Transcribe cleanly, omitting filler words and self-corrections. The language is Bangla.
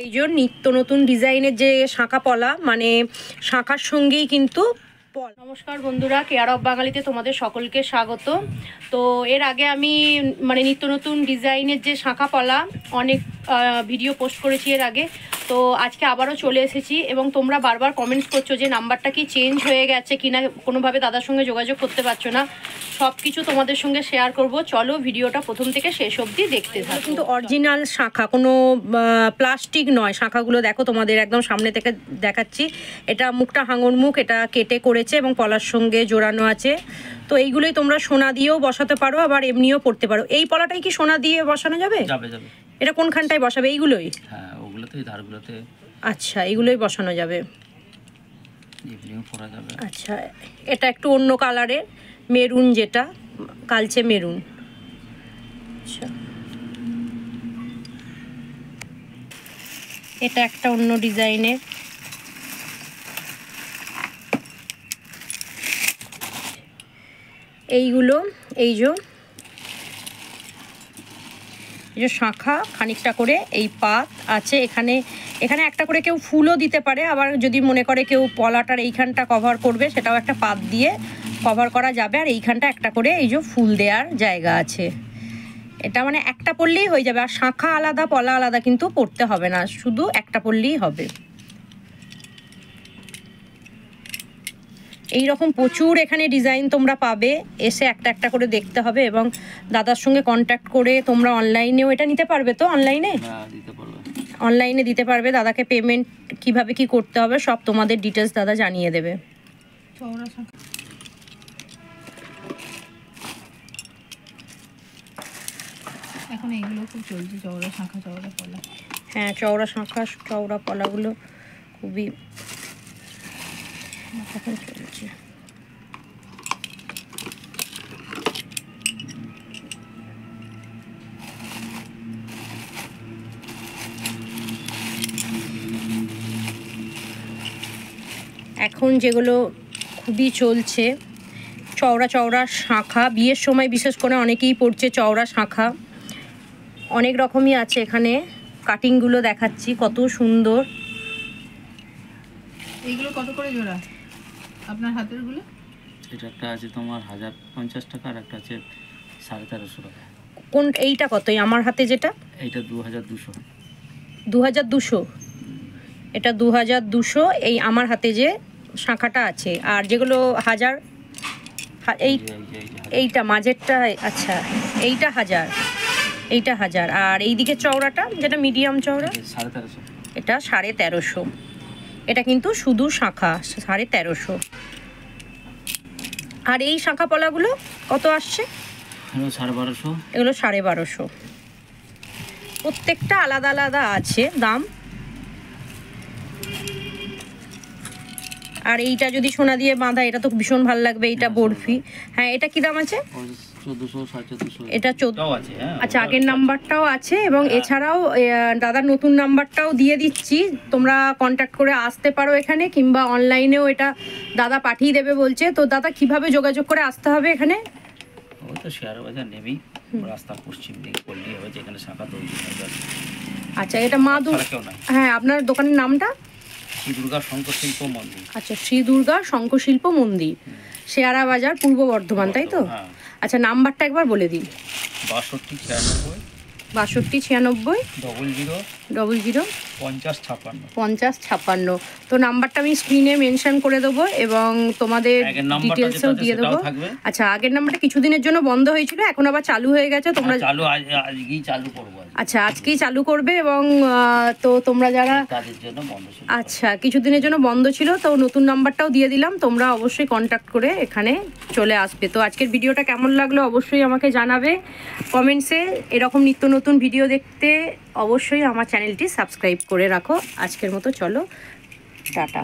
এই যে নিত্য নতুন ডিজাইনের যে শাঁখা পলা, মানে শাঁখার সঙ্গেই কিন্তু নমস্কার বন্ধুরা, কেয়ার অফ বাঙালিতে তোমাদের সকলকে স্বাগত। তো এর আগে আমি মানে নিত্য নতুন ডিজাইনের যে শাঁখা পলা অনেক ভিডিও পোস্ট করেছি এর আগে। তো আজকে আবারও চলে এসেছি এবং তোমরা বারবার কমেন্টস করছো যে নাম্বারটা কি চেঞ্জ হয়ে গেছে কিনা, কোনোভাবে দাদার সঙ্গে যোগাযোগ করতে পারছো না। সব কিছু তোমাদের সঙ্গে শেয়ার করব, চলো ভিডিওটা প্রথম থেকে শেষ অবধি দেখতে থাকো। কিন্তু অরিজিনাল শাঁখা, কোনো প্লাস্টিক নয়। শাঁখাগুলো দেখো, তোমাদের একদম সামনে থেকে দেখাচ্ছি। এটা মুখটা হাঙর মুখ, এটা কেটে করেছে এবং পলার সঙ্গে জোড়ানো আছে। তো এইগুলোই তোমরা সোনা দিয়েও বসাতে পারো, আবার এমনিও পড়তে পারো। এই পলাটাই কি সোনা দিয়ে বসানো যাবে? যাবে যাবে। এটা কোনখানটায় বসাবে? এইগুলোই? হ্যাঁ, ওগুলোতেই, ধারগুলোতে। আচ্ছা, এইগুলোই বসানো যাবে, এমনিও পরা যাবে। আচ্ছা, এটা একটু অন্য কালারের, মেরুন, যেটা কালচে মেরুন। আচ্ছা, এটা একটা অন্য ডিজাইনের। এইগুলো এই যে শাঁখা খানিকটা করে এই পাত আছে এখানে। এখানে একটা করে কেউ ফুলও দিতে পারে, আবার যদি মনে করে কেউ পলাটার এইখানটা কভার করবে, সেটাও একটা পাত দিয়ে কভার করা যাবে। আর এইখানটা একটা করে এই যে ফুল দেওয়ার জায়গা আছে। এটা মানে একটা পড়লেই হয়ে যাবে, আর শাঁখা আলাদা পলা আলাদা কিন্তু পড়তে হবে না, শুধু একটা পড়লেই হবে। এই রকম প্রচুর এখানে ডিজাইন তোমরা পাবে, এসে একটা একটা করে দেখতে হবে এবং দাদার সঙ্গে কন্ট্যাক্ট করে তোমরা অনলাইনেও এটা নিতে পারবে। তো অনলাইনে দিতে পারবে। দাদাকে পেমেন্ট কিভাবে কি করতে হবে সব তোমাদের ডিটেলস দাদা জানিয়ে দেবে। এখন এইগুলো খুব চলছে, চওড়া শাঁখা, চওড়া পলা। হ্যাঁ, চওড়া শাঁখা চওড়া পলাগুলো খুবই এখন চলছে। এখন যেগুলো খুবই চলছে চওড়া চওড়া শাঁখা, বিয়ের সময় বিশেষ করে অনেকেই পড়ছে চওড়া শাঁখা। অনেক রকমই আছে এখানে, কাটিংগুলো দেখাচ্ছি কত সুন্দর। এইগুলো কত করে জোড়া আপনার হাতেরগুলো? এটা একটা আছে তোমার 1050 টাকা, আর একটা আছে 1350 টাকা। কোন এইটা কত? আমার হাতে যেটা, এইটা 2200। 2200? এটা 2200। এই আমার হাতে যে শাঁখাটা আছে, আর যেগুলো 1000, এইটা মাঝেরটা, আচ্ছা এইটা 1000, এইটা 1000। আর এই দিকে চওড়াটা যেটা মিডিয়াম চওড়া, 1350। এটা 1350। এটা কিন্তু শুধু শাঁখা 1350। আর এই শাঁখা পলাগুলো কত আসছে? 1250। এগুলো 1250। প্রত্যেকটা আলাদা আলাদা আছে দাম। আর এইটা যদি সোনা দিয়ে বাঁধা, এটা তো ভীষণ ভালো লাগবে। এইটা বরফি। হ্যাঁ, এটা কি দাম আছে? 1400, এটা 14 আছে। হ্যাঁ, আচ্ছা, আগের নাম্বারটাও আছে এবং এছাড়াও দাদার নতুন নাম্বারটাও দিয়ে দিচ্ছি। তোমরা কন্ট্যাক্ট করে আসতে পারো এখানে, কিংবা অনলাইনেও এটা দাদা পাঠিয়ে দেবে বলছে। তো দাদা কিভাবে যোগাযোগ করে আসতে হবে এখানে? ওই তো শেয়ার বাজার নেমেই রাস্তা পশ্চিম দিকে পড়লেই হবে, যেখানে শাঁখা তৈরি হবে। আচ্ছা, এটা মা হ্যাঁ, আপনার দোকানের নামটা? শ্রী দুর্গা শঙ্করশিল্প মন্দির। আচ্ছা, শ্রী দুর্গা শঙ্করশিল্প মন্দির, শেয়ারা বাজার, পূর্ব বর্ধমান, তাই তো? আচ্ছা, নাম্বারটা একবার বলে দিন। 6296 6296 00 5056। তো নাম্বারটা আমি স্ক্রিনে মেনশন করে দেবো এবং তোমাদের ডিটেলসও দিয়ে দেবো। আচ্ছা, আগের নাম্বারটা কিছুদিনের জন্য বন্ধ হয়েছিল, এখন আবার চালু হয়ে গেছে। তোমরা আজকেই চালু করব। আচ্ছা, আজকেই চালু করবে এবং তো তোমরা যারা কাজের জন্য বন্ধ ছিল, আচ্ছা কিছুদিনের জন্য বন্ধ ছিল, তো নতুন নাম্বারটাও দিয়ে দিলাম। তোমরা অবশ্যই কন্ট্যাক্ট করে এখানে চলে আসবে। তো আজকের ভিডিওটা কেমন লাগলো অবশ্যই আমাকে জানাবে কমেন্টসে। এরকম নিত্য নতুন ভিডিও দেখতে অবশ্যই আমার চ্যানেলটি সাবস্ক্রাইব করে রাখো। আজকের মতো চলো, টাটা।